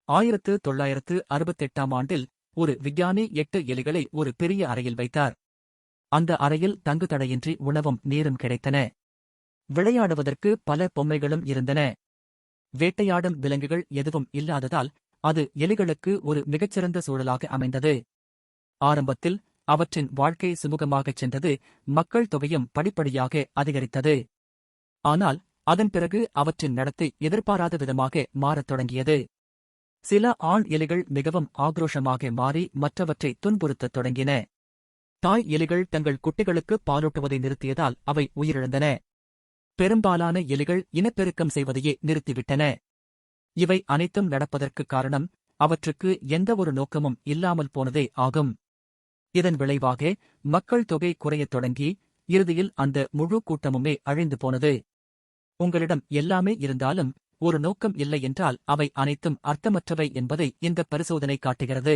1968ஆம் ஆண்டில் ஒரு விஞ்ஞானி 8 எலிகளை ஒரு பெரிய அறையில் வைத்தார். அந்த அறையில் தங்குதடையின்றி உணவும் நீரும் கிடைத்தன. விளையாடுவதற்கு பல பொம்மைகளும் இருந்தன. வேட்டையாடும் விலங்குகள் எதுவும் இல்லாததால் அது எலிகளுக்கு ஒரு மிகச்சிறந்த சூழலாக அமைந்தது. ஆரம்பத்தில் அவற்றின் வாழ்க்கை சுமூகமாகச் சென்றது, மக்கள் தொகையும் படிப்படியாக அதிகரித்தது. ஆனால் அதன் பிறகு அவற்றின் நடத்தை எதிர்பாராத விதமாக மாறத் தொடங்கியது. சில ஆண் எலிகள் மிகவும் ஆக்ரோஷமாக மாறி மற்றவற்றை துன்புறுத்தத் தொடங்கின. தாய் எலிகள் தங்கள் குட்டிகளுக்கு பாலூட்டுவதை நிறுத்தியதால் அவை உயிரிழந்தன. பெரும்பாலான எலிகள் இனப்பெருக்கம் செய்வதையே நிறுத்திவிட்டன. இவை அனைத்தும் நடப்பதற்குக் காரணம் அவற்றுக்கு எந்தவொரு நோக்கமும் இல்லாமல் போனதே ஆகும். இதன் விளைவாக மக்கள் தொகை குறையத் தொடங்கி இறுதியில் அந்த முழு கூட்டமுமே அழிந்து போனது. உங்களிடம் எல்லாமே இருந்தாலும் ஒரு நோக்கம் இல்லை என்றால் அவை அனைத்தும் அர்த்தமற்றவை என்பதை இந்த பரிசோதனை காட்டுகிறது.